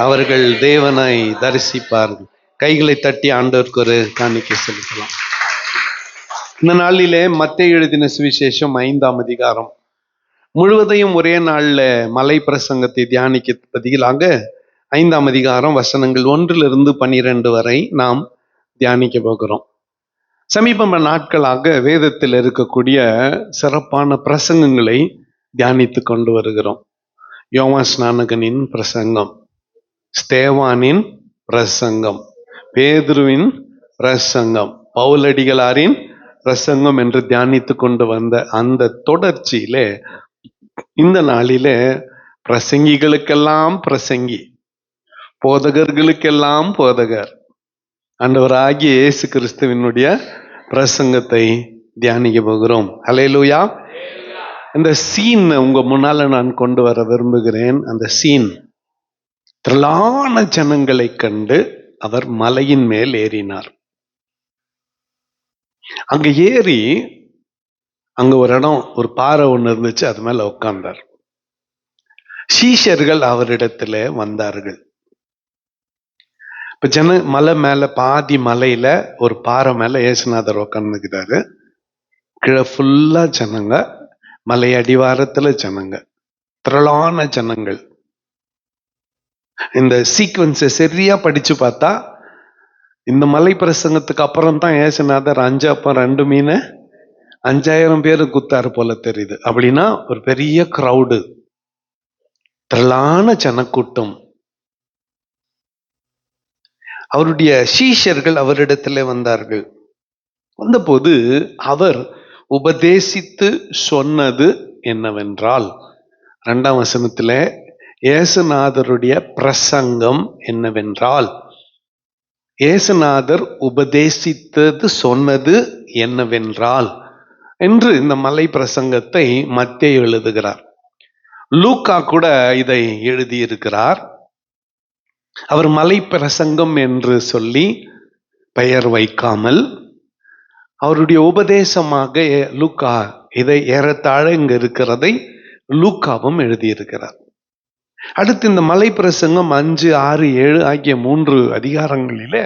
அவர்கள் தேவனை தரிசிப்பார்கள். கைகளை தட்டி ஆண்டவருக்கு ஒரு காணிக்கை செலுத்தலாம். இந்த நாளிலே மத்தேயு எழுதின சுவிசேஷம் 5ஆம் அதிகாரம் முழுவதையும் ஒரே நாள்ல மலை பிரசங்கத்தை தியானிக்க பதிலாக 5ஆம் அதிகாரம் வசனங்கள் 1-12 வரை நாம் தியானிக்க போகிறோம். சமீப நாட்களாக வேதத்தில் இருக்கக்கூடிய சிறப்பான பிரசங்கங்களை தியானித்து கொண்டு வருகிறோம். யோவான் ஸ்நானகனின் பிரசங்கம், ஸ்தேவானின் பிரசங்கம், பேதுருவின் பிரசங்கம், பவுலடிகளாரின் பிரசங்கம் என்று தியானித்து கொண்டு வந்த அந்த தொடர்ச்சியிலே இந்த நாளிலே பிரசங்கிகளுக்கெல்லாம் பிரசங்கி, போதகர்களுக்கெல்லாம் போதகர், ஆண்டவராகிய இயேசு கிறிஸ்துவினுடைய பிரசங்கத்தை தியானிக்க போகிறோம். ஹல்லேலூயா. இந்த சீன் உங்க முன்னால நான் கொண்டு வர விரும்புகிறேன். அந்த சீன், திரளான ஜனங்களை கண்டு அவர் மலையின் மேல் ஏறினார். அங்க ஏறி அங்க ஒரு இடம், ஒரு பாறை ஒண்ணு இருந்துச்சு, அது மேல உட்கார்ந்தார். சீஷர்கள் அவரிடத்துல வந்தார்கள். இப்ப மலை மேல, பாதி மலையில ஒரு பாறை மேல இயேசுநாதர் உட்கார்ந்துக்கிறாரு. கீழே ஃபுல்லா ஜனங்க, மலை அடிவாரத்துல ஜனங்க, திரளான ஜனங்கள். இந்த சீக்வன்ஸை சரியா படிச்சு பார்த்தா இந்த மலை பிரசங்கத்துக்கு அப்புறம் தான் இயேசுநாதர் 5 அப்பம் 2 மீன் 5000 பேரு குத்தாரு போல தெரியுது. அப்படின்னா ஒரு பெரிய கிரௌடு, திரளான ஜனக்கூட்டம். அவருடைய சீஷர்கள் அவரிடத்துல வந்தார்கள். வந்தபோது அவர் உபதேசித்து சொன்னது என்னவென்றால், 2ஆம் வசனத்துல இயேசுநாதருடைய பிரசங்கம் என்னவென்றால், இயேசுநாதர் உபதேசித்தது சொன்னது என்னவென்றால் என்று இந்த மலை பிரசங்கத்தை மத்தேயு எழுதுகிறார். லூக்கா கூட இதை எழுதியிருக்கிறார். அவர் மலை பிரசங்கம் என்று சொல்லி பெயர் வைக்காமல் அவருடைய உபதேசமாக லூக்கா இதை ஏறத்தாழ இங்க இருக்கிறதை லூக்காவும் எழுதியிருக்கிறார். அடுத்து இந்த மலை பிரசங்கம் 5, 6, 7 ஆகிய 3 அதிகாரங்களில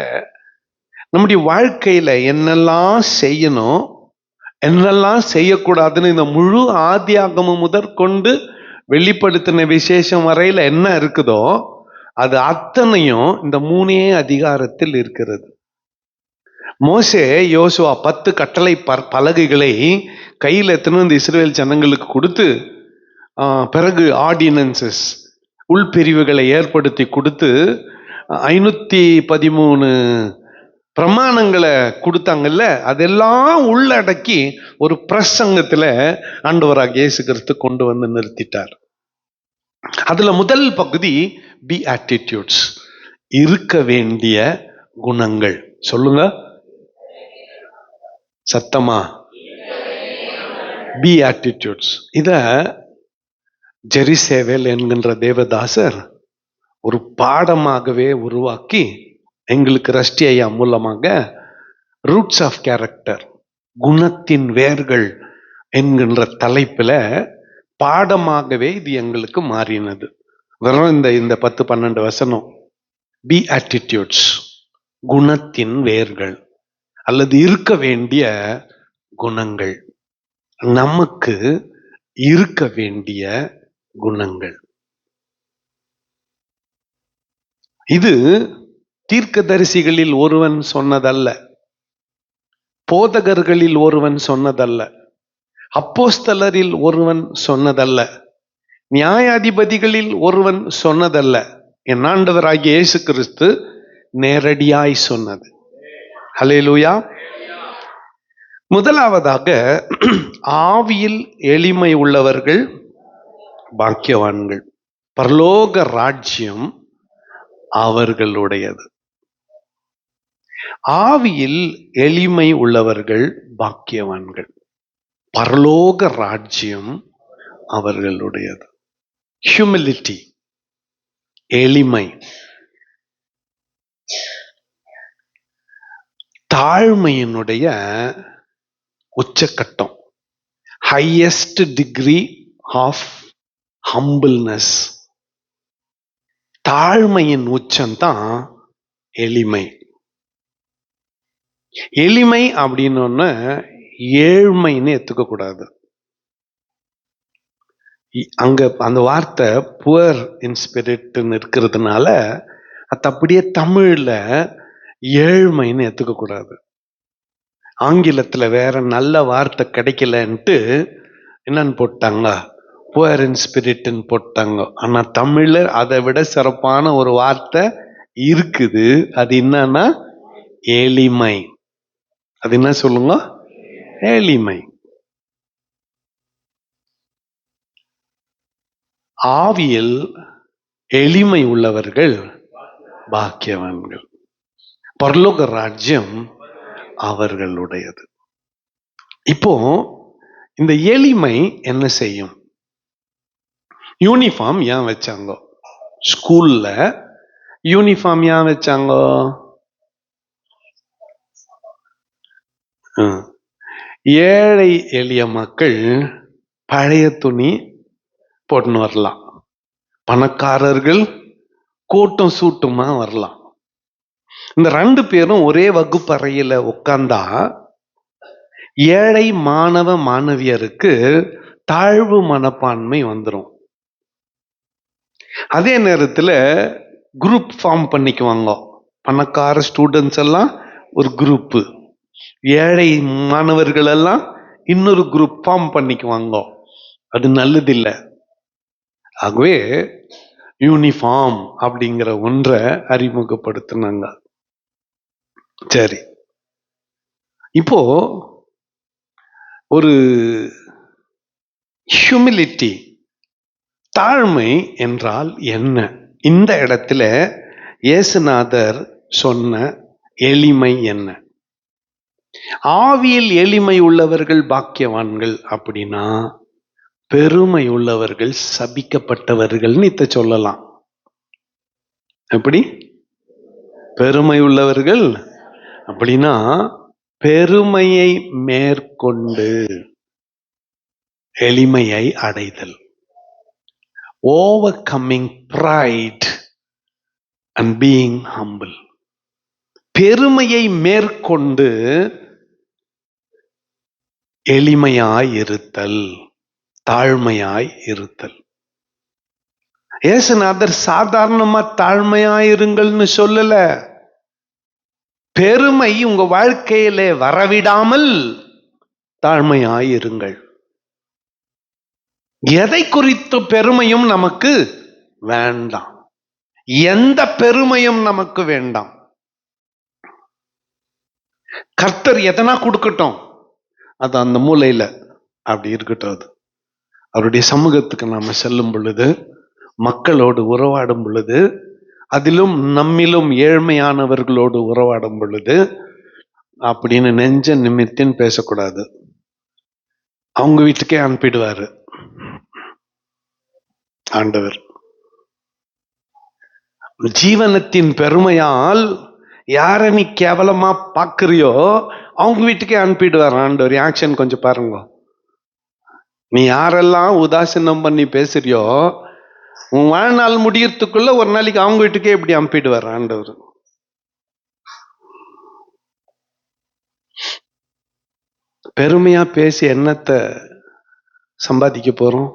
நம்முடைய வாழ்க்கையில என்னெல்லாம் செய்யணும், என்னெல்லாம் செய்யக்கூடாதுன்னு இந்த முழு ஆதியாகமம் முதற்கொண்டு வெளிப்படுத்தின விசேஷம் வரையில என்ன இருக்குதோ அது அத்தனையும் இந்த 3 அதிகாரத்தில் இருக்கிறது. மோசே யோசுவா 10 கட்டளை பலகைகளை கையில் எத்தனை இந்த இஸ்ரவேல் ஜனங்களுக்கு கொடுத்து, பிறகு ஆர்டினன்சஸ், உள்பிரிவுகளை ஏற்படுத்தி கொடுத்து 513 பிரமாணங்களை கொடுத்தாங்கல்ல, அதெல்லாம் உள்ளடக்கி ஒரு பிரசங்கத்துல ஆண்டவராகிய இயேசு கிறிஸ்து கொண்டு வந்து நிறுத்திட்டார். அதுல முதல் பகுதி பி ஆட்டிடியூட்ஸ், இருக்க வேண்டிய குணங்கள். சொல்லுங்க சத்தமா, பி ஆட்டிடியூட்ஸ். இத ஜெரிசேவேல் என்கின்ற தேவதாசர் ஒரு பாடமாகவே உருவாக்கி எங்களுக்கு ரஷ்டி ஐயா மூலமாக ரூட்ஸ் ஆஃப் கேரக்டர், குணத்தின் வேர்கள் என்கின்ற தலைப்புல பாடமாகவே இது எங்களுக்கு மாறினது. வெறும் இந்த 10-12 வசனம், பி ஆட்டிடியூட்ஸ், குணத்தின் வேர்கள் அல்லது இருக்க வேண்டிய குணங்கள், நமக்கு இருக்க வேண்டிய குணங்கள். இது தீர்க்கதரிசிகளில் ஒருவன் சொன்னதல்ல, போதகர்களில் ஒருவன் சொன்னதல்ல, அப்போஸ்தலரில் ஒருவன் சொன்னதல்ல, நியாயாதிபதிகளில் ஒருவன் சொன்னதல்ல. என் ஆண்டவராகிய இயேசு கிறிஸ்து நேரடியாய் சொன்னது. ஹல்லேலூயா. முதலாவதாக, ஆவியில் எளிமை உள்ளவர்கள் பாக்கியவான்கள், பரலோக ராஜ்யம் அவர்களுடையது. ஆவியில் எளிமை உள்ளவர்கள் பாக்கியவான்கள், பரலோக ராஜ்யம் அவர்களுடையது. ஹியூமிலிட்டி, எளிமை, தாழ்மையினுடைய உச்சக்கட்டம், ஹையஸ்ட் டிகிரி ஆஃப் ஹம்பிள்னஸ். தாழ்மையின் உச்சம்தான் எளிமை. எளிமை அப்படின்னு ஏழ்மைன்னு எடுத்துக்க கூடாது. அங்க அந்த வார்த்தை புவர் இன் ஸ்பிரிட்னு இருக்கிறதுனால அது அப்படியே தமிழ்ல ஏழ்மைன்னு எடுத்துக்க கூடாது. ஆங்கிலத்துல வேற நல்ல வார்த்தை கிடைக்கலன்ட்டு என்னன்னு போட்டாங்க, புவர் இன் ஸ்பிரிட்னு போட்டாங்க. ஆனா தமிழ்ல அதை விட சிறப்பான ஒரு வார்த்தை இருக்குது. அது என்னன்னா எளிமை. அது என்ன சொல்லுங்க? எளிமை. ஆவியில் எளிமை உள்ளவர்கள் பாக்கியவான்கள், பரலோக ராஜ்யம் அவர்களுடையது. இப்போ இந்த எளிமை என்ன செய்யும்? யூனிஃபார்ம் ஏன் வச்சாங்க? ஸ்கூல்ல யூனிஃபார்ம் ஏன் வச்சாங்க? ஏழை எளிய மக்கள் பழைய துணி போட்டுன்னு வரலாம், பணக்காரர்கள் கோட்டும் சூட்டுமா வரலாம். இந்த 2 பேரும் ஒரே வகுப்பறையில உட்கார்ந்தா ஏழை மாணவ மாணவியருக்கு தாழ்வு மனப்பான்மை வந்துடும். அதே நேரத்தில் குரூப் ஃபார்ம் பண்ணிக்குவாங்க. பணக்கார ஸ்டூடெண்ட்ஸ் எல்லாம் ஒரு குரூப்பு, ஏழை மாணவர்கள் எல்லாம் இன்னொரு குரூப் ஃபார்ம் பண்ணிக்குவாங்க. அது நல்லதில்லை. ஆகவே யூனிஃபார்ம் அப்படிங்கிற ஒன்றை அறிமுகப்படுத்தினாங்க. சரி, இப்போ ஒரு ஹியூமிலிட்டி, தாழ்மை என்றால் என்ன? இந்த இடத்துல இயேசுநாதர் சொன்ன எளிமை என்ன? ஆவியில் எளிமை உள்ளவர்கள் பாக்கியவான்கள் அப்படின்னா பெருமை உள்ளவர்கள் சபிக்கப்பட்டவர்கள்னு இத சொல்லலாம். எப்படி பெருமை உள்ளவர்கள் அப்படின்னா பெருமையை மேற்கொண்டு எளிமையை அடைதல். overcoming pride and being humble. பெருமையை மேற்கொண்டு எளிமையாய் இருத்தல், தாழ்மையாய் இருத்தல். இயேசுநாதர் சாதாரணமா தாழ்மையாயிருங்கள்னு சொல்லல. பெருமை உங்க வாழ்க்கையிலே வரவிடாமல் தாழ்மையாயிருங்கள். எதை குறித்த பெருமையும் நமக்கு வேண்டாம். எந்த பெருமையும் நமக்கு வேண்டாம். கர்த்தர் எதனா கொடுக்கட்டும், அது அந்த மூலையில அப்படி இருக்கட்டும். அது அவருடைய சமூகத்துக்கு நாம செல்லும் பொழுது, மக்களோடு உறவாடும் பொழுது, அதிலும் நம்மிலும் ஏழ்மையானவர்களோடு உறவாடும் பொழுது அப்படின்னு நெஞ்ச நிமித்தின்னு பேசக்கூடாது. அவங்க வீட்டுக்கே அனுப்பிடுவாரு ஆண்டவர். ஜீவனத்தின் பெருமையால் யார நீ கேவலமா பாக்குறியோ அவங்க வீட்டுக்கே அனுப்பிடுவார் ஆண்டவர். ஆக்ஷன் கொஞ்சம் பாருங்க. நீ யாரெல்லாம் உதாசீனம் பண்ணி பேசுறியோ உன் வாழ்நாள் முடியறதுக்குள்ள ஒரு நாளைக்கு அவங்க வீட்டுக்கே இப்படி அனுப்பிடுவார் ஆண்டவர். பெருமையா பேசி என்னத்தை சம்பாதிக்க போறோம்?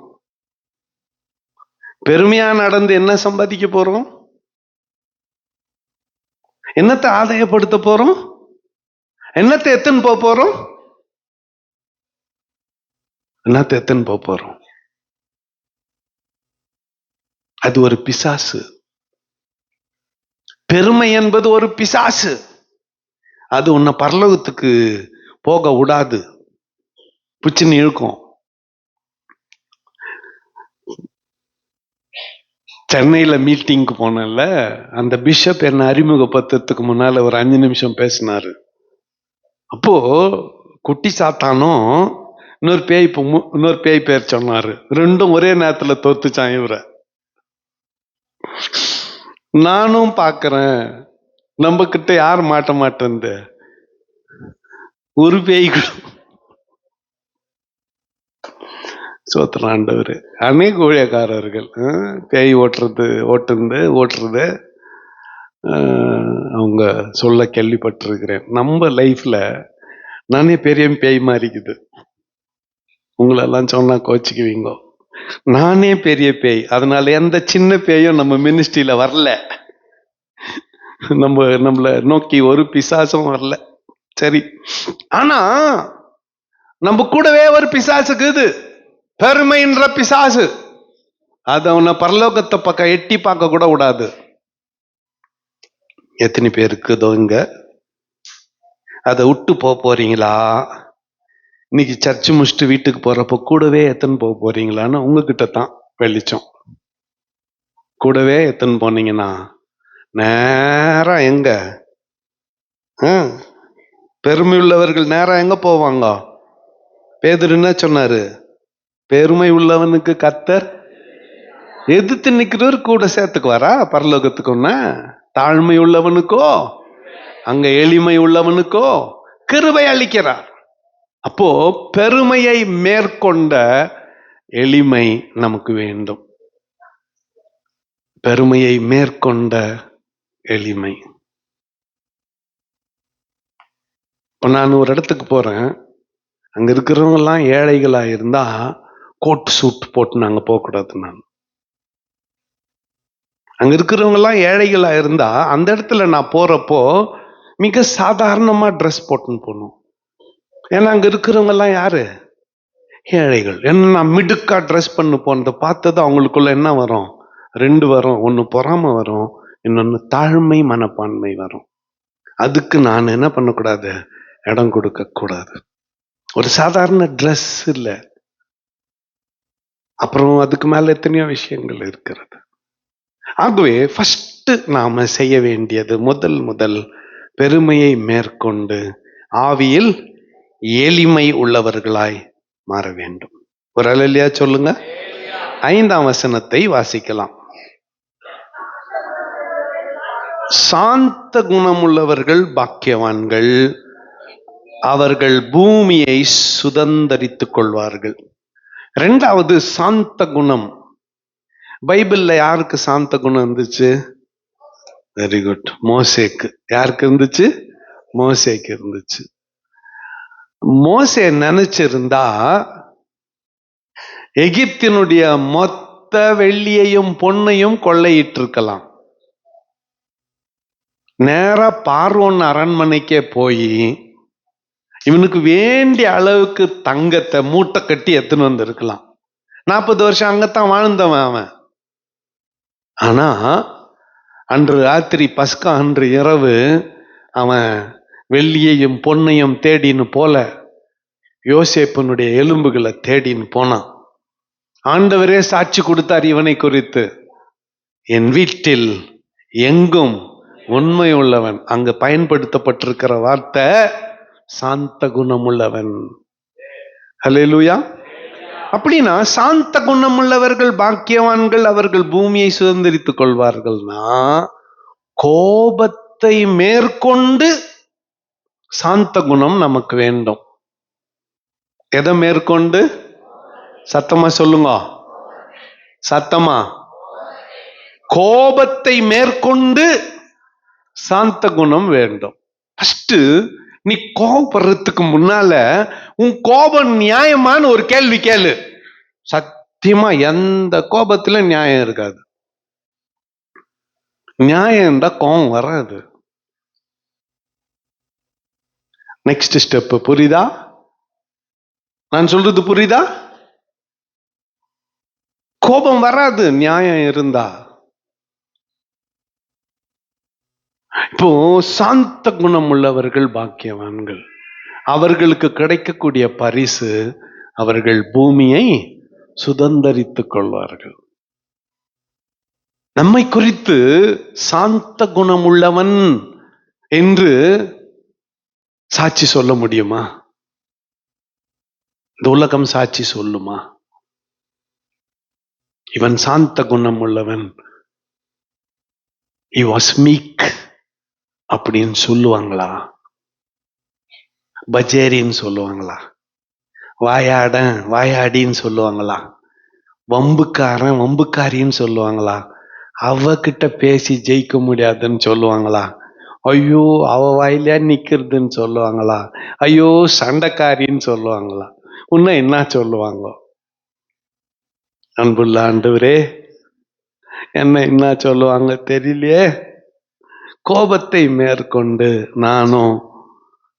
பெருமையா நடந்து என்ன சம்பாதிக்க போறோம்? என்னத்தை ஆதாயப்படுத்த போறோம்? என்னத்தை எத்தனை போறோம்? என்னத்தை எத்தனை போறோம்? அது ஒரு பிசாசு. பெருமை என்பது ஒரு பிசாசு. அது உன்னை பரலோகத்துக்கு போக விடாது, புச்சின்னு இழுக்கும். சென்னையில மீட்டிங்க்கு போனல, அந்த பிஷப் என்ன அறிமுகப்படுத்துறதுக்கு முன்னால ஒரு 5 நிமிஷம் பேசினாரு. அப்போ குட்டி சாத்தானும் இன்னொரு பேய் பேர் சொன்னாரு. ரெண்டும் ஒரே நேரத்துல தோத்துச்சான் இவரை. நானும் பாக்குறேன், நம்ம கிட்ட யார் மாட்ட மாட்டேன். ஒரு பேய் சோத்திரம் ஆண்டவர். அநேக ஊழியக்காரர்கள் பேய் ஓட்டுறது அவங்க சொல்ல கேள்விப்பட்டிருக்கிறேன். நம்ம லைஃப்ல நானே பெரிய பேய் மாறிக்குது. உங்களெல்லாம் சொன்னா கோச்சிக்குவீங்க. நானே பெரிய பேய். அதனால எந்த சின்ன பேயும் நம்ம மினிஸ்ட்ரியில வரல. நம்மள நோக்கி ஒரு பிசாசும் வரல. சரி, ஆனா நம்ம கூடவே ஒரு பிசாசுக்குது, பெருமைன்ற பிசாசு. அது அவனை பரலோகத்தை பக்கம் எட்டி பார்க்க கூட விடாது. எத்தனை பேருக்குதோ இங்க அதை விட்டு போறீங்களா? இன்னைக்கு சர்ச்சு முடிச்சுட்டு வீட்டுக்கு போறப்போ கூடவே எத்தனை போறீங்களான்னு உங்ககிட்ட தான் வெளிச்சம். கூடவே எத்தனை போனீங்கன்னா நேரம் எங்க பெருமை உள்ளவர்கள் நேரம் எங்க போவாங்க? பேதுரு என்ன சொன்னாரு? பெருமை உள்ளவனுக்கு கர்த்தர் எதிர்த்து நிக்கிறவர் கூட சேர்த்துக்குவாரா பரலோகத்துக்கு? ஒன்ன தாழ்மை உள்ளவனுக்கோ அங்க எளிமை உள்ளவனுக்கோ கிருபை அளிக்கிறார். அப்போ பெருமையை மேற்கொண்ட எளிமை நமக்கு வேண்டும். பெருமையை மேற்கொண்ட எளிமை. இப்ப நான் ஒரு இடத்துக்கு போறேன், அங்க இருக்கிறவங்க எல்லாம் ஏழைகளா இருந்தா கோட் சூட் போட்டு நாங்க போகக்கூடாது. நான் அங்க இருக்கிறவங்க எல்லாம் ஏழைகளா இருந்தா அந்த இடத்துல நான் போறப்போ மிக சாதாரணமா ட்ரெஸ் போட்டுன்னு போகணும். ஏன்னா அங்க இருக்கிறவங்க எல்லாம் யாரு? ஏழைகள். என்ன நான் மிடுக்கா ட்ரெஸ் பண்ணு போனதை பார்த்தது அவங்களுக்குள்ள என்ன வரும்? ரெண்டு வரும். ஒன்னு பொறாமை வரும், இன்னொன்னு தாழ்மை மனப்பான்மை வரும். அதுக்கு நான் என்ன பண்ணக்கூடாது? இடம் கொடுக்க கூடாது. ஒரு சாதாரண ட்ரெஸ் இல்ல, அப்புறம் அதுக்கு மேல எத்தனையோ விஷயங்கள் இருக்கிறது. ஆகவே ஃபர்ஸ்ட் நாம செய்ய வேண்டியது முதல் பெருமையை மேற்கொண்டு ஆவியில் எளிமை உள்ளவர்களாய் மாற வேண்டும். ஒரு அல்லேலூயா சொல்லுங்க. 5ஆம் வசனத்தை வாசிக்கலாம். சாந்த குணமுள்ளவர்கள் பாக்கியவான்கள், அவர்கள் பூமியை சுதந்தரித்துக் கொள்வார்கள். 2வது சாந்த குணம். பைபிள்ல யாருக்கு சாந்த குணம் இருந்துச்சு? வெரி குட், மோசேக்கு. யாருக்கு இருந்துச்சு? மோசேக்கு இருந்துச்சு. மோசே நினைச்சிருந்தா எகிப்தினுடைய மொத்த வெள்ளியையும் பொன்னையும் கொள்ளையிட்டிருக்கலாம். நேரா பார்வோன் அரண்மனைக்கே போய் இவனுக்கு வேண்டிய அளவுக்கு தங்கத்தை மூட்டை கட்டி எடுத்துன்னு வந்திருக்கலாம். 40 வருஷம் அங்கத்தான் வாழ்ந்தவன் அவன். ஆனா அன்று ராத்திரி பஸ்கா அன்று இரவு அவன் வெள்ளியையும் பொன்னையும் தேடின்னு போல யோசேப்பனுடைய எலும்புகளை தேடின்னு போனான். ஆண்டவரே சாட்சி கொடுத்தார் இவனை குறித்து, என் வீட்டில் எங்கும் உண்மை உள்ளவன். அங்கு பயன்படுத்தப்பட்டிருக்கிற வார்த்தை சாந்த குணம் உள்ளவன். ஹல்லேலூயா. அப்படின்னா சாந்த குணம் உள்ளவர்கள் பாக்கியவான்கள், அவர்கள் பூமியை சுதந்திரித்துக் கொள்வார்கள்னா கோபத்தை மேற்கொண்டு சாந்த குணம் நமக்கு வேண்டும். எதை மேற்கொண்டு? சத்தமா சொல்லுங்க, சத்தமா. கோபத்தை மேற்கொண்டு சாந்த குணம் வேண்டும். ஃபர்ஸ்ட் நீ கோபப்படுறதுக்கு முன்னால உன் கோபம் நியாயமான ஒரு கேள்வி கேளு. சத்தியமா எந்த கோபத்துல நியாயம் இருக்காது. நியாயம் இருந்தா கோபம் வராது. நெக்ஸ்ட் ஸ்டெப் புரியுதா? நான் சொல்றது புரியுதா? கோபம் வராது நியாயம் இருந்தா. இப்போ சாந்த குணம் உள்ளவர்கள் பாக்கியவான்கள், அவர்களுக்கு கிடைக்கக்கூடிய பரிசு அவர்கள் பூமியை சுதந்தரித்துக் கொள்வார்கள். நம்மை குறித்து சாந்த குணம் உள்ளவன் என்று சாட்சி சொல்ல முடியுமா? இந்த உலகம் சாட்சி சொல்லுமா? இவன் சாந்த குணம் உள்ளவன், he was meek அப்படின்னு சொல்லுவாங்களா? பஜேரின்னு சொல்லுவாங்களா? வாயாடன் வாயாடின்னு சொல்லுவாங்களா, வம்புக்காரன் வம்புக்காரின்னு சொல்லுவாங்களா, அவகிட்ட பேசி ஜெயிக்க முடியாதுன்னு சொல்லுவாங்களா, ஐயோ அவ வாயிலையா நிக்கிறதுன்னு சொல்லுவாங்களா, ஐயோ சண்டைக்காரின்னு சொல்லுவாங்களா, உன்ன என்ன சொல்லுவாங்க? அன்புள்ள ஆண்டவரே, என்ன சொல்லுவாங்க தெரியலையே. கோபத்தை மேற்கொண்டு நானும்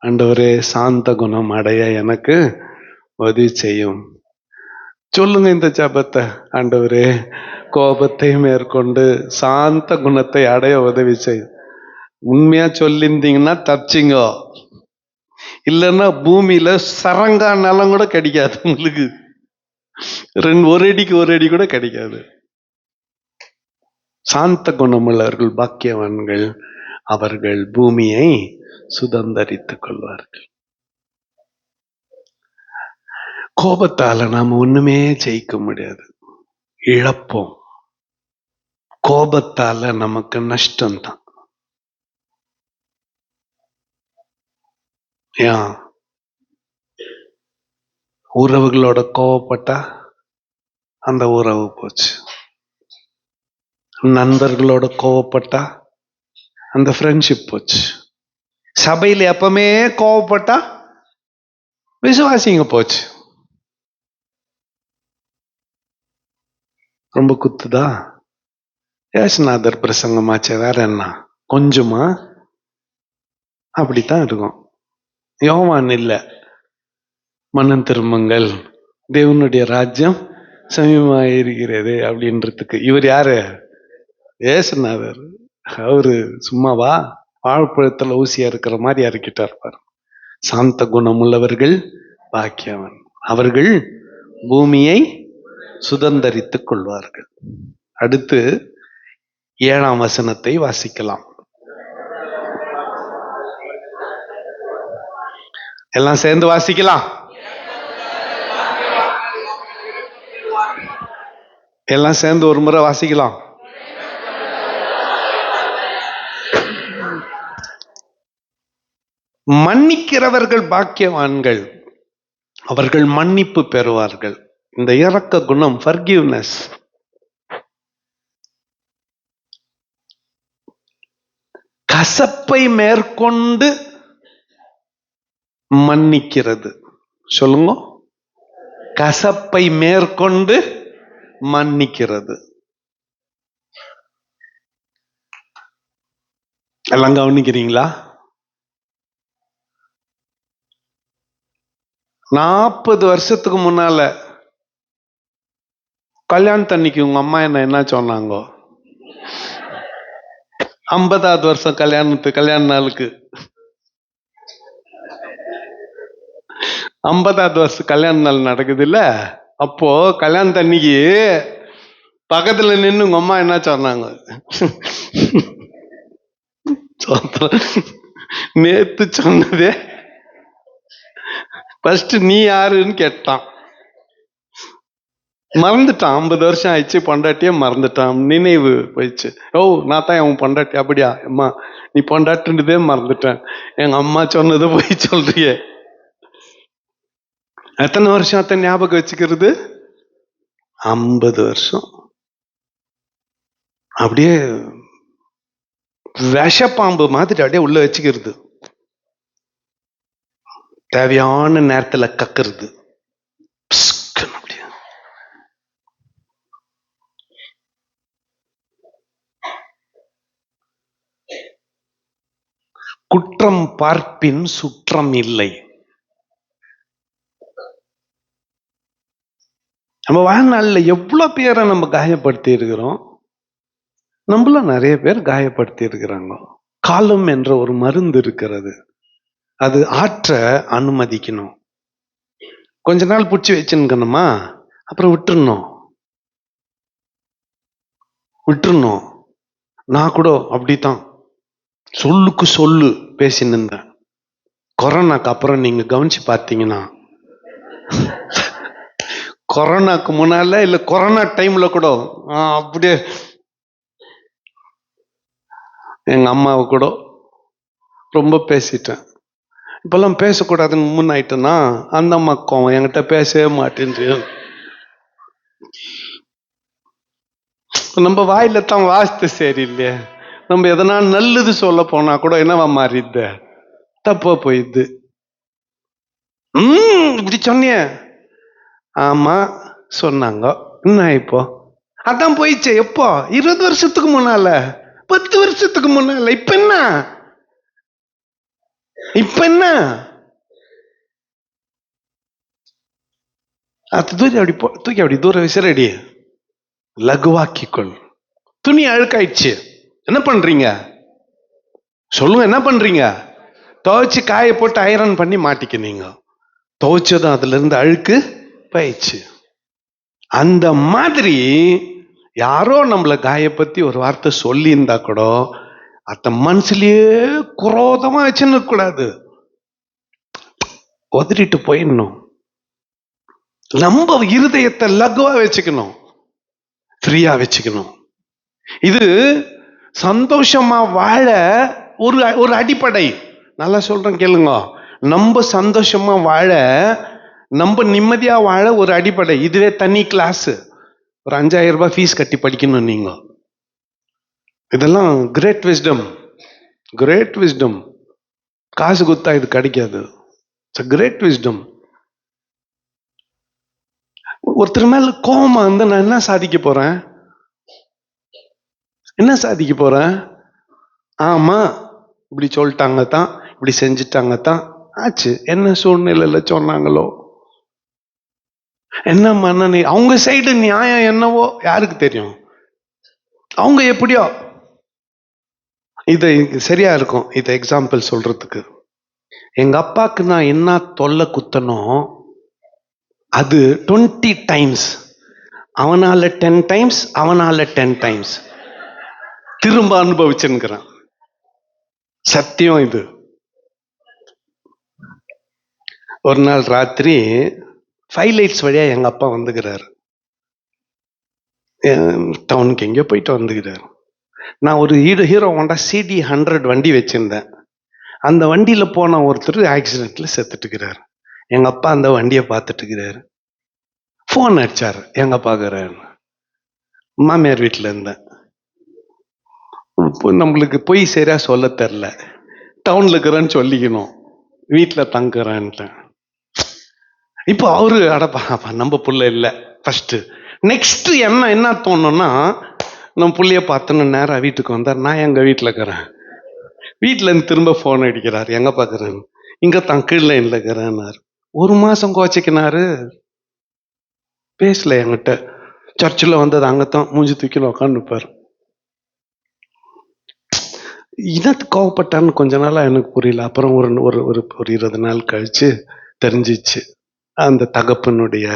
ஆண்டவரே சாந்த குணம் அடைய எனக்கு உதவி செய்யும். சொல்லுங்க இந்த ஜபத்தை. ஆண்டவரே, கோபத்தை மேற்கொண்டு சாந்த குணத்தை அடைய உதவி செய்யும். உண்மையா சொல்லியிருந்தீங்கன்னா தப்பிச்சிங்க, இல்லைன்னா பூமியில சரங்கா நிலம் கூட கிடைக்காது உங்களுக்கு. ஒரு அடி கூட கிடைக்காது. சாந்த குணமுள்ளவர்கள் பாக்கியவான்கள், அவர்கள் பூமியை சுதந்தரித்துக் கொள்வார்கள். கோபத்தால நாம ஒண்ணுமே ஜெயிக்க முடியாது, இழப்போம். கோபத்தால நமக்கு நஷ்டம்தான். ஏன் உறவுகளோட கோவப்பட்டா அந்த உறவு போச்சு, நண்பர்களோட கோவப்பட்டா அந்த ஃப்ரெண்ட்ஷிப் போச்சு, சபையில் எப்பவுமே கோவப்பட்டா விசுவாசிங்க போச்சு. ரொம்ப குத்துதா? ஏசுநாதர் பிரசங்கமாச்சே, வேற என்ன கொஞ்சமா? அப்படித்தான் இருக்கும். யோவான் இல்ல, மனம் திரும்புங்கள் தேவனுடைய ராஜ்யம் சமீபமாக இருக்கிறது அப்படின்றதுக்கு இவர் யாரு? ஏசுநாதர். அவரு சும்மாவா? வாழைப்பழத்துல ஊசியா இருக்கிற மாதிரி இறக்கிட்டார் பாரு. சாந்த குணம் உள்ளவர்கள் பாக்கியவன், அவர்கள் பூமியை சுதந்தரித்துக் கொள்வார்கள். அடுத்து 7ஆம் வசனத்தை வாசிக்கலாம். எல்லாம் சேர்ந்து வாசிக்கலாம். எல்லாம் சேர்ந்து ஒரு முறை வாசிக்கலாம். மன்னிக்கிறவர்கள் பாக்கியவான்கள், அவர்கள் மன்னிப்பு பெறுவார்கள். இந்த இரக்க குணம், forgiveness, கசப்பை மேற்கொண்டு மன்னிக்கிறது. சொல்லுங்க, கசப்பை மேற்கொண்டு மன்னிக்கிறது. எல்லாம் கவனிக்கிறீங்களா? 40 வருஷத்துக்கு முன்னால கல்யாணத்தன்னைக்கு உங்க அம்மா என்ன சொன்னாங்க? 50வது வருஷம் கல்யாண நாளுக்கு, 50வது வருஷம் கல்யாண நாள் நடக்குது இல்ல, அப்போ கல்யாணத்தன்னைக்கு பக்கத்துல நின்று உங்க அம்மா என்ன சொன்னாங்க? நேத்து சொன்னதே ஃபர்ஸ்ட் நீ யாருன்னு கேட்டான். மறந்துட்டான். 50 வருஷம் ஆயிடுச்சு, பொண்டாட்டியே மறந்துட்டான், நினைவு போயிடுச்சு. ஓ நான் தான் அவன் பொண்டாட்டி. அப்படியா அம்மா, நீ பொண்டாட்டின்றதே மறந்துட்டேன், எங்க அம்மா சொன்னது போய் சொல்றிய. எத்தனை வருஷம் அத்தனை ஞாபகம் வச்சுக்கிறது? 50 வருஷம். அப்படியே விஷப்பாம்பு மாதிரி அப்படியே உள்ள வச்சுக்கிறது, தேவையான நேரத்துல கக்குறது. குற்றம் பார்ப்பின் சுற்றம் இல்லை. நம்ம வாழ்நாள்ல எவ்வளவு பேரை நம்ம காயப்படுத்தி இருக்கிறோம். நம்மள நிறைய பேர் காயப்படுத்தி இருக்கிறாங்க. காலம் என்ற ஒரு மருந்து இருக்கிறது, அது ஆற்ற அனுமதிக்கணும். கொஞ்ச நாள் பிடிச்சி வச்சுக்கணுமா, அப்புறம் விட்டுறணும். நான் கூட அப்படித்தான் சொல்லுக்கு சொல்லு பேசின்னு இருந்தேன். கொரோனாக்கு அப்புறம் நீங்க கவனிச்சு பார்த்தீங்கன்னா, கொரோனாக்கு முன்னால இல்ல கொரோனா டைம்ல கூட அப்படியே எங்க அம்மாவை கூட ரொம்ப பேசிட்டேன். இப்பெல்லாம் பேசக்கூடாதுன்னு முன்னாயிட்டுன்னா அந்த மக்கம் என்கிட்ட பேசவே மாட்டேன்று. நம்ம வாயில தான் வாஸ்து சரியில்லையே. நம்ம எதனா நல்லது சொல்ல போனா கூட என்னவா மாறிடுது, தப்பா போயிடுது. இப்படி சொன்னிய, ஆமா சொன்னாங்க, என்ன இப்போ அதான் போயிடுச்சு. எப்போ? 20 வருஷத்துக்கு முன்னால, 10 வருஷத்துக்கு முன்னால. இப்ப என்ன? இப்ப என்ன? அது தூக்கி அப்படி தூர விசிறடி, லகுவாக்கிக்கொள். துணி அழுக்காயிடுச்சு, என்ன பண்றீங்க சொல்லுங்க, என்ன பண்றீங்க? துவைச்சு காய போட்டு ஐரன் பண்ணி மாட்டிக்கினீங்க. துவைச்சதும் அதுல இருந்து அழுக்கு போயிடுச்சு. அந்த மாதிரி யாரோ நம்மளை காயப்பத்தி ஒரு வார்த்தை சொல்லி இருந்தா கூட அத்த மனசுலயே குரோதமா வச்சுன்னு கூடாது, உதறிட்டு போயிடணும். நம்ம இருதயத்தை லகுவா வச்சுக்கணும், ஃப்ரீயா வச்சுக்கணும். இது சந்தோஷமா வாழ ஒரு ஒரு அடிப்படை. நல்லா சொல்றேன் கேளுங்க. நம்ம சந்தோஷமா வாழ, நம்ம நிம்மதியா வாழ ஒரு அடிப்படை. இதுவே தனி கிளாஸ். ஒரு 5000 ரூபாய் ஃபீஸ் கட்டி படிக்கணும் நீங்க. இதெல்லாம் கிரேட் விஸ்டம், கிரேட் விஸ்டம். காசு கொடுத்தா இது கிடைக்காது. Great wisdom. ஒருத்தர் மேல கோபமா இருந்தா நான் என்ன சாதிக்க போறேன்? என்ன சாதிக்க போறேன்? ஆமா, இப்படி சொல்லிட்டாங்க தான், இப்படி செஞ்சுட்டாங்க தான் ஆச்சு. என்ன சூழ்நிலையில சொன்னாங்களோ, என்ன மன்னனி, அவங்க சைடு நியாயம் என்னவோ யாருக்கு தெரியும், அவங்க எப்படியோ. இது சரியா இருக்கும். இது எக்ஸாம்பிள் சொல்றதுக்கு, எங்க அப்பாக்கு நான் என்ன தொல்லை குத்தனும் அது 20 டைம்ஸ், அவனால 10 டைம்ஸ், அவனால 10 டைம்ஸ் திரும்ப அனுபவிச்சுங்கிறான். சத்தியம் இது. ஒரு நாள் ராத்திரி 5 லைட்ஸ் வழியா எங்க அப்பா வந்துக்கிறாரு. டவுனுக்கு எங்கேயோ போயிட்டு வந்துக்கிறாரு. நான் ஒரு ஹீரோ ஹோண்டா சிடி 100 வண்டி வச்சிருந்தேன். அந்த வண்டியில போன ஒருத்தர் ஆக்சிடென்ட்ல செத்துட்டுக்கிறாரு. எங்க அப்பா அந்த வண்டியை பார்த்துட்டு இருக்கிறாரு. போன் அடிச்சாரு, எங்க அப்பாக்குறாரு. மாமியார் வீட்டுல இருந்தேன். நம்மளுக்கு போய் சரியா சொல்ல தெரியல, டவுன்ல இருக்கிறேன்னு சொல்லிக்கணும், வீட்டுல தங்குறேன்ட்டு. இப்போ அவரு அடப்பா நம்ம புள்ள இல்லை ஃபர்ஸ்ட். நெக்ஸ்ட் என்ன தோணும்னா, நம்ம புள்ளைய பார்த்தோன்னு நேரம் வீட்டுக்கு வந்தார். நான் எங்க வீட்டுல இருக்கிறேன். வீட்டுல இருந்து திரும்ப போன் அடிக்கிறார், எங்க பாக்குறேன், இங்க தான் கீழ் லைன்ல இருக்கிறேன்னாரு. 1 மாசம் கோச்சிக்கினாரு, பேசல என்கிட்ட. சர்ச்சில் வந்தது அங்கத்தான் மூஞ்சி தூக்கின்னு உக்காந்துப்பாரு. இனத்து கோவப்பட்டான்னு கொஞ்ச நாளா எனக்கு புரியல. அப்புறம் ஒரு 20 நாள் கழிச்சு தெரிஞ்சிச்சு அந்த தகப்பனுடைய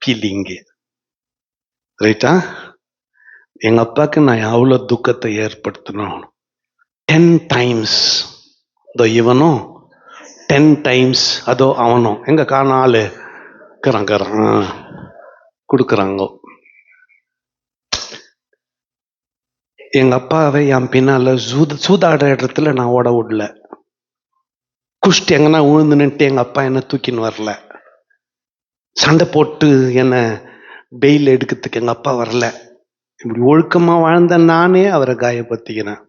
ஃபீலிங்கு. ரைட்டா? எங்க அப்பாக்கு நான் எவ்வளவு துக்கத்தை ஏற்படுத்தணும். 10 டைம்ஸ் இவனும், 10 டைம்ஸ் அதோ அவனும். எங்க காண ஆளு கொடுக்குறாங்க. எங்க அப்பாவை என் பின்னால சூதாடுற இடத்துல நான் ஓட விடல. குஷ்டி எங்கன்னா உழுந்து நின்று எங்க அப்பா என்ன தூக்கின்னு வரல. சண்டை போட்டு என்ன பெயில் எடுக்கிறதுக்கு எங்க அப்பா வரல. இப்படி ஒழுக்கமா வாழ்ந்த நானே அவரை காயப்படுத்திக்கிறேன்.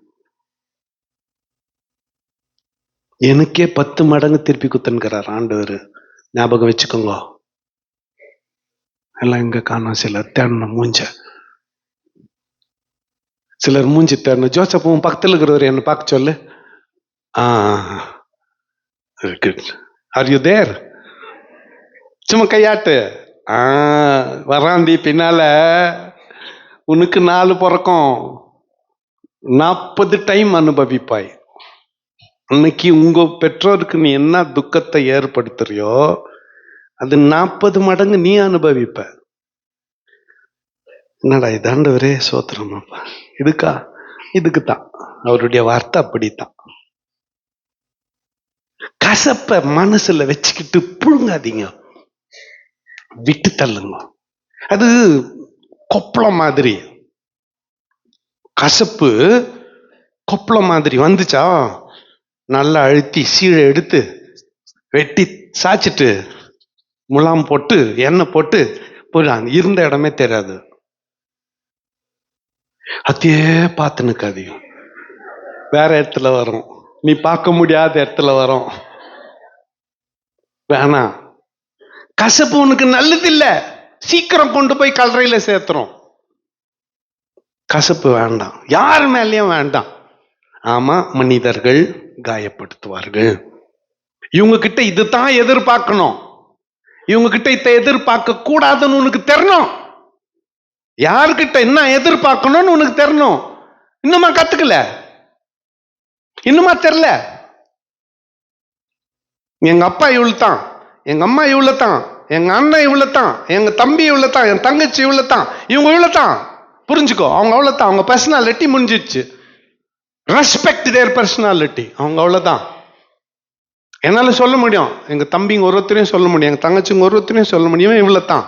எனக்கே 10 மடங்கு திருப்பி குத்துன்னுக்கிறார் ஆண்டவர். ஞாபகம் வச்சுக்கோங்க. எல்லாம் இங்க காணும். சிலர் தேடணும் மூஞ்ச, சிலர் மூஞ்சி தேடணும். ஜோசப் பக்கத்தில் இருக்கிறவர் என்ன பார்க்க சொல்லு. Are you there? சும்மா கையாட்டு. வராந்தி பின்னால உனக்கு 4 பிறக்கும், 40 டைம் அனுபவிப்பாய். இன்னைக்கு உங்க பெற்றோருக்கு நீ என்ன துக்கத்தை ஏற்படுத்துறியோ அது 40 மடங்கு நீ அனுபவிப்ப. என்னடா இதாண்டவரே சோத்திரமாப்பா. இதுக்குத்தான் அவருடைய வார்த்தை அப்படித்தான். கசப்ப மனசுல வச்சுக்கிட்டு புழுங்காதீங்க, விட்டு தள்ளுங்க. அது கொப்பளம் மாதிரி. கசப்பு கொப்பளம் மாதிரி வந்துச்சா நல்லா அழுத்தி சீழை எடுத்து வெட்டி சாய்ச்சிட்டு முலாம் போட்டு எண்ணெய் போட்டு போயிடாங்க. இருந்த இடமே தெரியாது. அதையே பார்த்துனுக்கு அதிகம் வேற இடத்துல வரும், நீ பார்க்க முடியாத இடத்துல வரும். வேணாம், கசப்பு உனக்கு நல்லது இல்ல, சீக்கிரம் கொண்டு போய் கல்லறையில சேர்த்துறோம். கசப்பு வேண்டாம், யார் மேலேயும் வேண்டாம். ஆமா, மனிதர்கள் காயப்படுத்துவார்கள். இவங்க கிட்ட இதுதான் எதிர்பார்க்கணும், இவங்க கிட்ட இதை எதிர்பார்க்க கூடாதுன்னு உனக்கு தெரியணும். யாருக்கிட்ட என்ன எதிர்பார்க்கணும்னு உனக்கு தெரியணும். இன்னுமா கத்துக்கல, இன்னுமா தெரியல. எங்க அப்பா இவ்வளவுதான், எங்க அம்மா இவ்வளவுதான், எங்க அண்ணன் இவ்வளவுதான், எங்க தம்பி இவ்வளவுதான், என் தங்கச்சி இவ்வளவுதான், இவங்க இவ்வளவுதான். புரிஞ்சுக்கோ, அவங்க அவ்வளவுதான், அவங்க பர்சனாலிட்டி முடிஞ்சிடுச்சு. ரெஸ்பெக்ட் தேர் பர்சனாலிட்டி. அவங்க அவ்வளவுதான். என்னால சொல்ல முடியும், எங்க தம்பிங்க ஒருத்தரையும் சொல்ல முடியும், எங்க தங்கச்சிங்க ஒருத்தரையும் சொல்ல முடியும், இவ்வளவுதான்.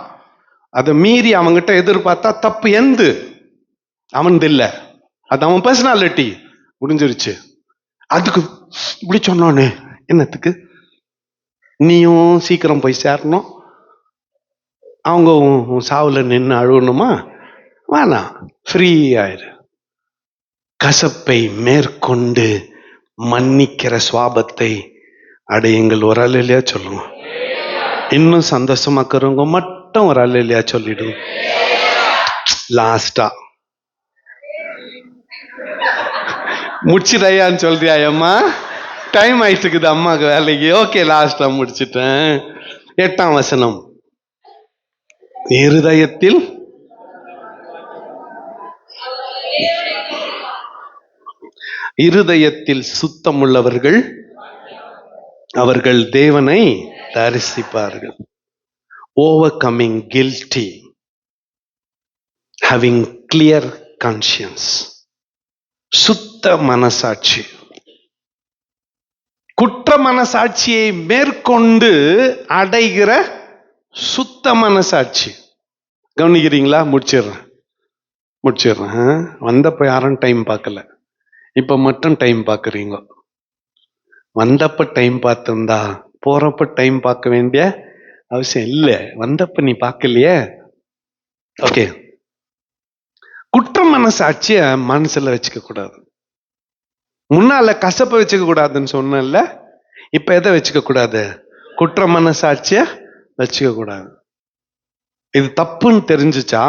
அதை மீறி அவங்ககிட்ட எதிர்பார்த்தா தப்பு எந்து அவனது இல்லை, அது அவன் பர்சனாலிட்டி, முடிஞ்சிருச்சு. அதுக்கு இப்படி சொன்னானே என்னத்துக்கு? நீயும் சீக்கிரம் போய் சேரணும், அவங்க சாவுல நின்று அழுவணுமா? வேணாம், ஃப்ரீ ஆயிரு. கசப்பை மேற்கொண்டு மன்னிக்கிற சுவாபத்தை அடையுங்கள். ஒரு ஆள் இல்லையா சொல்லுங்க. இன்னும் சந்தோஷமாக்குறவங்க மட்டும் ஒரு ஆள் இல்லையா சொல்லிடுங்க. லாஸ்டா முடிச்சிடையான்னு சொல்றியா அம்மா? டைம் ஆயிட்டு இருக்குது அம்மாக்கு வேலைக்கு. ஓகே, லாஸ்டா முடிச்சிட்டேன். 8ஆம் வசனம். இருதயத்தில் இருதயத்தில் சுத்தமுள்ளவர்கள் அவர்கள் தேவனை தரிசிப்பார்கள். Overcoming guilty, having clear conscience. சுத்த மனசாட்சி. குற்ற மனசாட்சியை மேற்கொண்டு அடைகிற சுத்த மனசாட்சி. கவனிக்கிறீங்களா? முடிச்சிடுறேன். வந்தப்ப யாரும் டைம் பார்க்கல, இப்ப மட்டும் டைம் பார்க்குறீங்க. வந்தப்ப டைம் பார்த்திருந்தா போறப்ப டைம் பார்க்க வேண்டிய அவசியம் இல்லை. வந்தப்ப நீ பார்க்கலையே. ஓகே, குற்ற மனசாட்சிய மனசுல வச்சுக்க கூடாது. முன்னால கசப்பை வச்சுக்க கூடாதுன்னு சொன்னல, இப்ப எதை வச்சுக்க கூடாது? குற்ற மனசாட்சிய வச்சுக்க கூடாது. இது தப்புன்னு தெரிஞ்சுச்சா?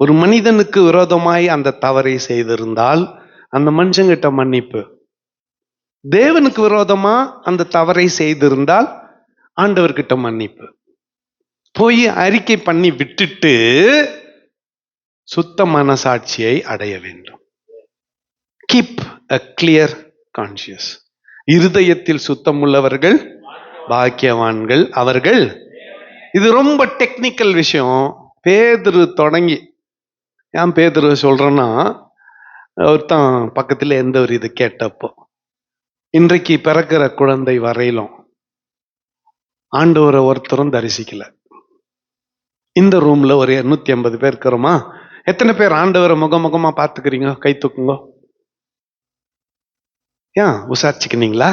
ஒரு மனிதனுக்கு விரோதமாய் அந்த தவறை செய்திருந்தால் அந்த மனுஷங்கிட்ட மன்னிப்பு. தேவனுக்கு விரோதமா அந்த தவறை செய்திருந்தால் ஆண்டவர்கிட்ட மன்னிப்பு. போய் அறிக்கை பண்ணி விட்டுட்டு சுத்த மனசாட்சியை அடைய வேண்டும். Keep a clear conscience. இருதயத்தில் சுத்தமுள்ளவர்கள் பாக்கியவான்கள் அவர்கள். இது ரொம்ப டெக்னிக்கல் விஷயம். பேதுரு தொடங்கி, ஏன் பேதுரு சொல்றேன்னா, ஒருத்தன் பக்கத்துல எந்த ஒரு இது கேட்டப்போ, இன்றைக்கு பிறக்கிற குழந்தை வரையிலும் ஆண்டவரை ஒருத்தரும் தரிசிக்கல. இந்த ரூம்ல ஒரு 150 பேர் இருக்கிறோமா? எத்தனை பேர் ஆண்டவரை முகமுகமா பார்த்துக்கிறீங்க? கை தூக்குங்க. ஏன் விசாரிச்சுக்கினீங்களா?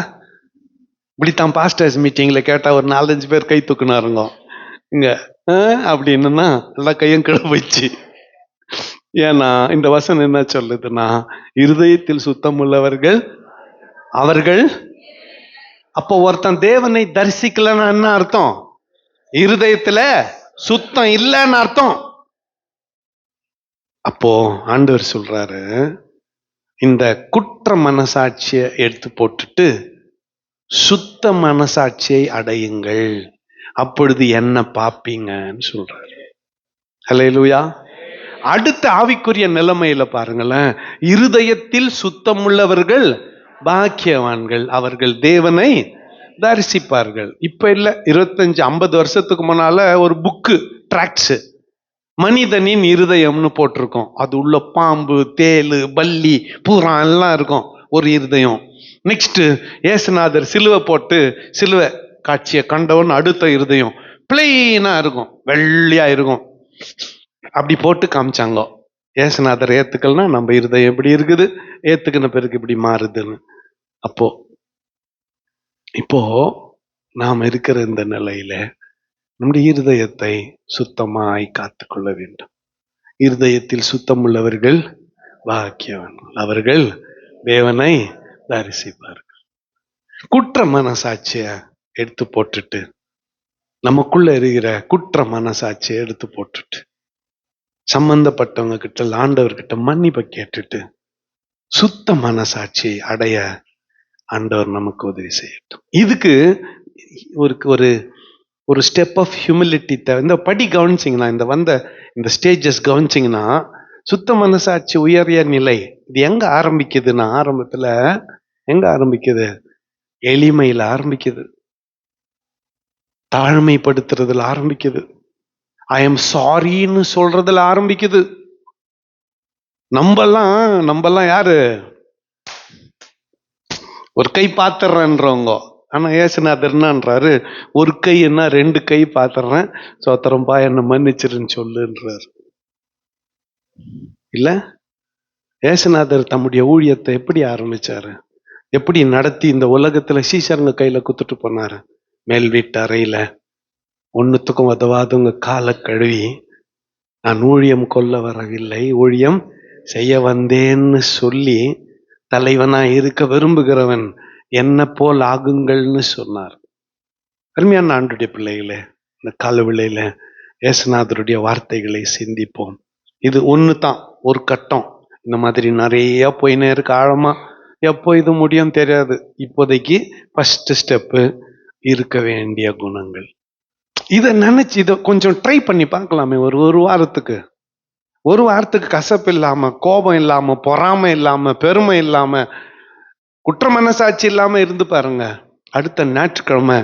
இப்படித்தான் பாஸ்டர்ஸ் மீட்டிங்ல கேட்டா ஒரு 4-5 பேர் கை தூக்குனாருங்க இங்க அப்படின்னா எல்லாம் கையும் கிட போயிடுச்சு. ஏன்னா இந்த வசனம் என்ன சொல்லுதுன்னா, இருதயத்தில் சுத்தம் உள்ளவர்கள் அவர்கள். அப்போ ஒருத்தன் தேவனை தரிசிக்கலன்னா என்ன அர்த்தம்? இருதயத்துல சுத்தம் இல்லைன்னு அர்த்தம். அப்போ ஆண்டவர் சொல்றாரு, இந்த குற்ற மனசாட்சியை எடுத்து போட்டுட்டு சுத்த மனசாட்சியை அடையுங்கள், அப்பொழுது என்ன பாப்பீங்கன்னு சொல்றாரு. ஹல்லேலூயா. அடுத்த ஆவிக்குரிய நிலைமையில பாருங்களேன், இருதயத்தில் சுத்தமுள்ளவர்கள் பாக்கியவான்கள் அவர்கள் தேவனை தரிசிப்பார்கள். இப்ப இல்ல, 25-50 வருஷத்துக்கு முன்னால ஒரு புக்கு டிராக்ட்ஸ் மனிதனின் இருதயம்னு போட்டிருக்கோம். அது உள்ள பாம்பு, தேளு, பல்லி, பூரா எல்லாம் இருக்கும் ஒரு இருதயம். நெக்ஸ்ட் ஏசுநாதர் சிலுவை போட்டு சிலுவை காட்சியை கண்டவன் அடுத்த இருதயம் பிளெயினா இருக்கும், வெள்ளையா இருக்கும். அப்படி போட்டு காமிச்சாங்க. ஏசுநாதர் ஏத்துக்கல்னா நம்ம இருதயம் எப்படி இருக்குது, ஏத்துக்கின பிறகு இப்படி மாறுதுன்னு. இப்போ நாம் இருக்கிற இந்த நிலையில நம்முடைய இருதயத்தை சுத்தமாய் காத்துக்கொள்ள வேண்டும். இருதயத்தில் சுத்தம் உள்ளவர்கள் பாக்கியவான்கள், அவர்கள் தேவனை தரிசிப்பார்கள். குற்ற மனசாட்சிய எடுத்து போட்டுட்டு, நமக்குள்ள இருக்கிற குற்ற மனசாட்சியை எடுத்து போட்டுட்டு, சம்பந்தப்பட்டவங்க கிட்ட ஆண்டவர்கிட்ட மன்னிப்பை கேட்டுட்டு சுத்த மனசாட்சியை அடைய ஆண்டவர் நமக்கு உதவி செய்யட்டும். இதுக்கு ஒரு ஒரு ஸ்டெப் ஆஃப் ஹியூமிலிட்டி தேவை. இந்த படி கவனிச்சிங்கன்னா, இந்த ஸ்டேஜஸ் கவனிச்சிங்கன்னா, சுத்த மனசாட்சி உயரிய நிலை இது எங்க ஆரம்பிக்குதுன்னா, ஆரம்பத்துல எங்க ஆரம்பிக்குது? எளிமையில ஆரம்பிக்குது, தாழ்மைப்படுத்துறதுல ஆரம்பிக்குது, ஐ எம் சாரின்னு சொல்றதுல ஆரம்பிக்குது. நம்பெல்லாம் யாரு? ஒரு கை பாத்துறேன்றவங்க. ஆனா ஏசுநாதர் என்னன்றாரு? ஒரு கை என்ன, 2 கை பாத்துறேன், சோத்திரம்பா என்ன மன்னிச்சிருன்னு சொல்லுன்றாரு. இல்ல, ஏசுநாதர் தம்முடைய ஊழியத்தை எப்படி ஆரம்பிச்சாரு? எப்படி நடத்தி இந்த உலகத்துல சீஷருங்க கையில குத்துட்டு போனாரு? மேல் வீட்டு அறையில ஒன்னுத்துக்கும் உதவாதவங்க காலை கழுவி, நான் ஊழியம் கொள்ள வரவில்லை, ஊழியம் செய்ய வந்தேன்னு சொல்லி, தலைவனா இருக்க விரும்புகிறவன் என்ன போல் ஆகுங்கள்னு சொன்னார். அருமையான ஆண்டுடைய பிள்ளைகளே, இந்த கால விளையில ஏசுநாதருடைய வார்த்தைகளை சிந்திப்போம். இது ஒண்ணுதான், ஒரு கட்டம். இந்த மாதிரி நிறைய போயினே இருக்கு ஆழமா. எப்போ இது முடியும் தெரியாது. இப்போதைக்கு ஃபர்ஸ்ட் ஸ்டெப்பு இருக்க வேண்டிய குணங்கள். இதை நினைச்சு இதை கொஞ்சம் ட்ரை பண்ணி பார்க்கலாமே. ஒரு வாரத்துக்கு கசப்பு இல்லாம, கோபம் இல்லாம, பொறாமை இல்லாம, பெருமை இல்லாம, குற்ற மனசாட்சி இல்லாம இருந்து பாருங்க. அடுத்த ஞாயிற்றுக்கிழமை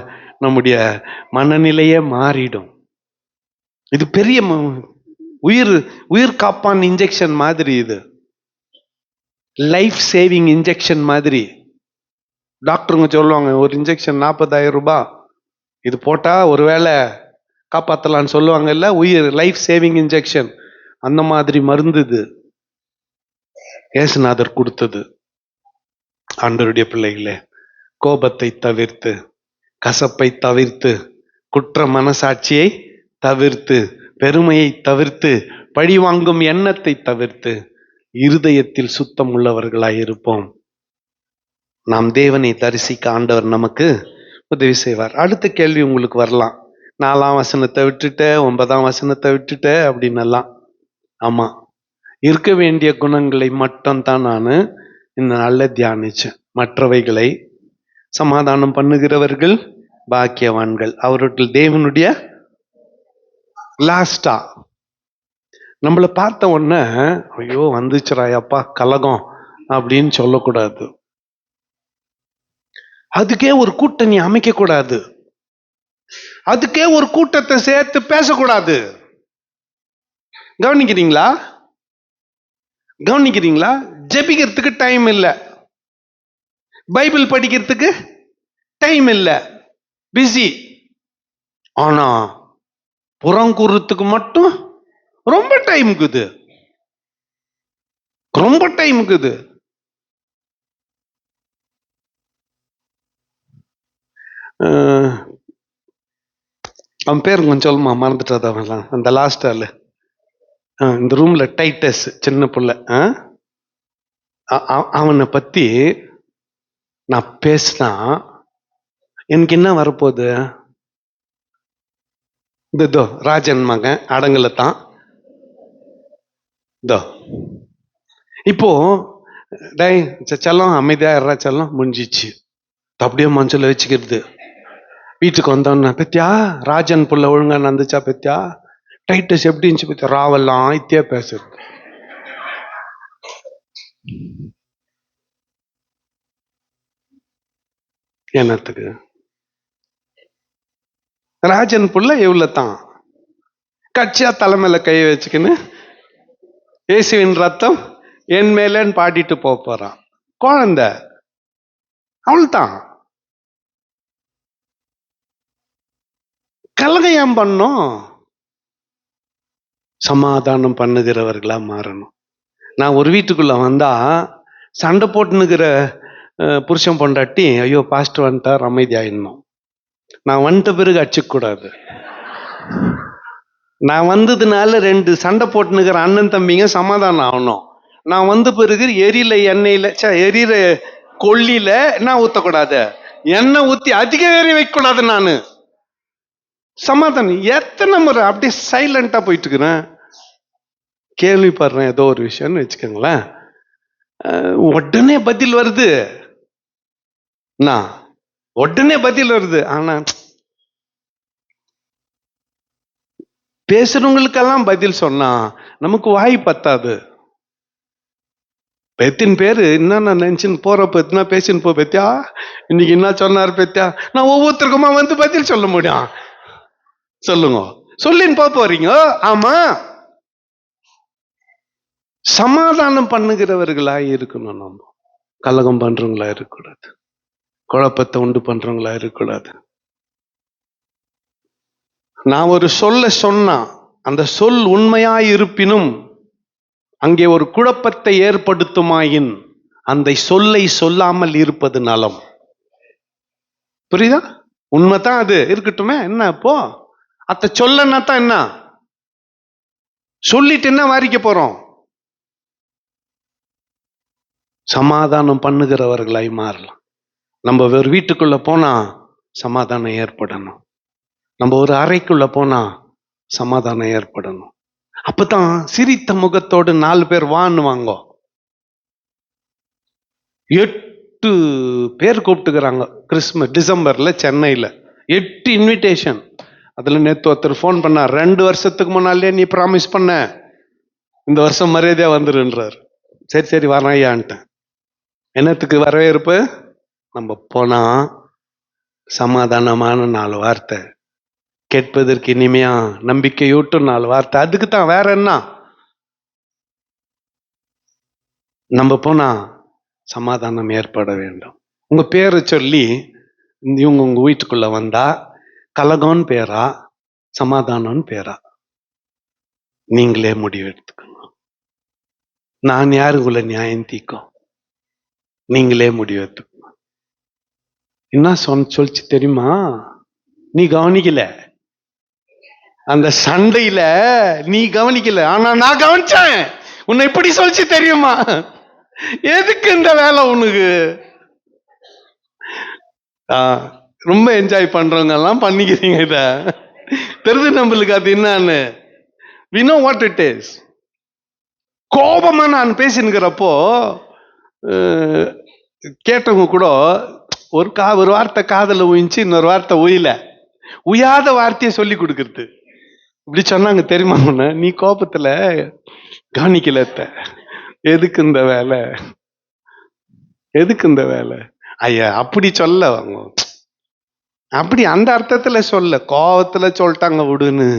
நம்முடைய மனநிலையே மாறிடும். இது பெரிய உயிர் காப்பான் இன்ஜெக்ஷன் மாதிரி, இது லைஃப் சேவிங் இன்ஜெக்ஷன் மாதிரி. டாக்டருங்க சொல்லுவாங்க, ஒரு இன்ஜெக்ஷன் 40,000 ரூபாய், இது போட்டா ஒருவேளை காப்பாத்தலான்னு சொல்லுவாங்க இல்ல, உயிர் லைஃப் சேவிங் இன்ஜெக்ஷன். அந்த மாதிரி மருந்து இது ஏசுநாதர் கொடுத்தது. ஆண்டவருடைய பிள்ளைகளே, கோபத்தை தவிர்த்து, கசப்பை தவிர்த்து, குற்ற மனசாட்சியை தவிர்த்து, பெருமையை தவிர்த்து, பழிவாங்கும் எண்ணத்தை தவிர்த்து, இருதயத்தில் சுத்தம் உள்ளவர்களாய் இருப்போம். நாம் தேவனை தரிசிக்க ஆண்டவர் நமக்கு உதவி செய்வார். அடுத்த கேள்வி உங்களுக்கு வரலாம், 4ஆம் வசனத்தை விட்டுட்ட, 9ஆம் வசனத்தை விட்டுட்ட அப்படின்னு எல்லாம். ஆமா, இருக்க வேண்டிய குணங்களை மட்டும் தான் நான் இந்த நாள்ல தியானிச்சேன். மற்றவைகளை, சமாதானம் பண்ணுகிறவர்கள் பாக்கியவான்கள், அவர்கள் தேவனுடைய. லாஸ்டா நம்மளை பார்த்த உடனே ஐயோ வந்துச்சுராயப்பா கலகம் அப்படின்னு சொல்லக்கூடாது. அதுக்கே ஒரு கூட்டணி அமைக்க கூடாது. அதுக்கே ஒரு கூட்டத்தை சேர்த்து பேசக்கூடாது. கவனிக்கிறீங்களா? ஜெபிக்கிறதுக்கு டைம் இல்லை, பைபிள் படிக்கிறதுக்கு டைம் இல்லை, பிஸி. ஆனா புறங்கூறத்துக்கு மட்டும் ரொம்ப டைம் இருக்குது. அவன் பேர் கொஞ்சம் சொல்லுமா, மறந்துட்டாத அவன். அந்த லாஸ்ட் ஆளு இந்த ரூம்ல, டைட்டஸ், சின்ன புள்ள. அவனை பத்தி நான் பேசினா எனக்கு என்ன வரப்போகுது? இதோ ராஜன் மகன் அடங்கல தான். இப்போ டேய் செல்லம் அமைதியா இருறா செல்லம், முடிஞ்சிச்சு. அப்படியே மனசுல வச்சுக்கிறது. வீட்டுக்கு வந்தோன்னா, பெத்தியா ராஜன் புள்ள ஒழுங்கா நடந்துச்சா, பெத்தியா டைட்டஸ் எப்படி இருந்துச்சு, பெத்தியா ராவெல்லாம் இத்தியா பேசுறது. என்னத்துக்கு? ராஜன் புள்ள இவ்வளவுதான். கட்சியா தலைமையில கையை வச்சுக்கின்னு இயேசுவின் ரத்தம் என் மேலன்னு பாடிட்டு போறான். குழந்தை அவள்தான். கலகையம் பண்ணும், சமாதானம் பண்ணுகிறவர்களா மாறணும். நான் ஒரு வீட்டுக்குள்ள வந்தா சண்டை போட்டுனுக்கிற புருஷன் பொண்டாட்டி ஐயோ பாஸ்டர் வந்துட்டார் அமைதியாயிடணும். நான் வந்துட்ட பிறகு அடிச்சுக்கூடாது. நான் வந்ததுனால 2 சண்டை போட்டுனுக்கிற அண்ணன் தம்பிங்க சமாதானம் ஆகணும். நான் வந்த பிறகு எரியிற கொல்லியில என்ன ஊத்தக்கூடாது, எண்ணெய் ஊத்தி அதிக ஏறி வைக்க கூடாது. நானு சமாதானம் எத்தனை முறை அப்படியே சைலண்டா போயிட்டு இருக்கிறேன். கேள்விப்படுறேன் ஏதோ ஒரு விஷயம்னு வச்சுக்கோங்களேன், உடனே பதில் வருது. உடனே பதில் வருது. ஆனா பேசுறவங்களுக்கெல்லாம் பதில் சொன்னா நமக்கு வாய் பத்தாது. எத்தனை பேரு என்ன நினைச்சுன்னு போறப்ப எத்தனா பேசின்னு போ பெத்தியா, இன்னைக்கு என்ன சொன்னாரு பெத்தியா, நான் ஒவ்வொருத்தருக்குமா வந்து பதில் சொல்ல முடியும்? சொல்லுங்க, சொல்லின்னு போறீங்க. ஆமா, சமாதானம் பண்ணுகிறவர்களா இருக்கணும். நம்ம கலகம் பண்றவங்களா இருக்கக்கூடாது, குழப்பத்தை உண்டு பண்றவங்களா இருக்கக்கூடாது. நான் ஒரு சொன்னா அந்த சொல் உண்மையாய் இருப்பினும் அங்கே ஒரு குழப்பத்தை ஏற்படுத்துமாயின் அந்த சொல்லை சொல்லாமல் இருப்பது நலம். புரியுதா? உண்மைதான், அது இருக்கட்டுமே. என்ன இப்போ அத்த சொல்லனா தான் என்ன சொல்லிட்டு என்ன வாரிக்க போறோம்? சமாதானம் பண்ணுகிறவர்களாய் மாறலாம். நம்ம ஒரு வீட்டுக்குள்ள போனா சமாதானம் ஏற்படணும். நம்ம ஒரு அறைக்குள்ள போனா சமாதானம் ஏற்படணும். அப்பதான் சிரித்த முகத்தோடு 4 பேர் வாங்குவாங்க. 8 பேர் கூப்பிட்டுக்கிறாங்க கிறிஸ்துமஸ் டிசம்பர்ல சென்னையில. 8 இன்விடேஷன். அதுல நேத்து ஒருத்தர் போன் பண்ணா, 2 வருஷத்துக்கு முன்னாலே நீ ப்ராமிஸ் பண்ண, இந்த வருஷம் மரியாதையா வந்துருன்றார். சரி வரேன் ஐயான்ட்டேன். என்னத்துக்கு வரவேற்பு? நம்ம போனா சமாதானமான 4 வார்த்தை, கேட்பதற்கு இனிமையா நம்பிக்கையூட்டும் 4 வார்த்தை, அதுக்கு தான். வேற என்ன? நம்ம போனா சமாதானம் ஏற்பட வேண்டும். உங்க பேரை சொல்லி இவங்க உங்க வீட்டுக்குள்ள வந்தா கலகம்னு பேரா சமாதானம்னு பேரா நீங்களே முடிவு எடுத்துக்கணும். நான் யாரு உங்களை நியாயம் தீக்கும்? நீங்களே முடிவு எடுத்துக்கணும். என்ன சொல்லிச்சு தெரியுமா? நீ கவனிக்கல, அந்த சண்டையில நீ கவனிக்கல, ஆனா நான் கவனிச்சேன். உன்னை எப்படி சொல்லிச்சு தெரியுமா? எதுக்கு இந்த வேலை உனக்கு? ரொம்ப என்ஜாய் பண்றவங்க எல்லாம் பண்ணிக்கிறீங்க. இத தெரிஞ்சு நம்மளுக்கு அது என்னன்னு we know what it is. கோபமா நான் பேசினுக்கிறப்போ கேட்டவங்க கூட ஒரு வார்த்தை காதல உயிச்சு, இன்னொரு வார்த்தை உயில, உயாத வார்த்தையை சொல்லி கொடுக்கறது. இப்படி சொன்னாங்க தெரியுமா? நீ கோபத்துல கவனிக்கல. எதுக்கு இந்த வேலை, எதுக்கு இந்த வேலை? ஐயா அப்படி சொல்ல, அப்படி அந்த அர்த்தத்துல சொல்ல, கோபத்துல சொல்லிட்டாங்க விடுன்னு.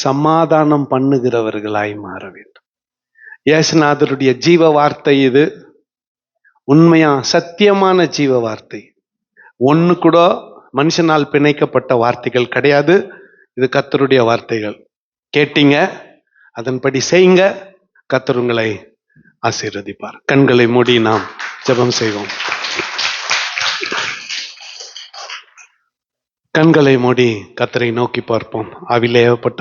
சமாதானம் பண்ணுகிறவர்களாய் மாற வேண்டும். இயேசுநாதருடைய ஜீவ வார்த்தை இது. உண்மையா சத்தியமான ஜீவ வார்த்தை. ஒண்ணு கூட மனுஷனால் பிணைக்கப்பட்ட வார்த்தைகள் கிடையாது. இது கர்த்தருடைய வார்த்தைகள். கேட்டீங்க, அதன்படி செய்யுங்க, கர்த்தர் உங்களை ஆசீர்வதிப்பார். கண்களை மூடி நாம் ஜெபம் செய்வோம். கண்களை மூடி கர்த்தரை நோக்கி பார்ப்போம். ஆவிலே ஏவப்பட்ட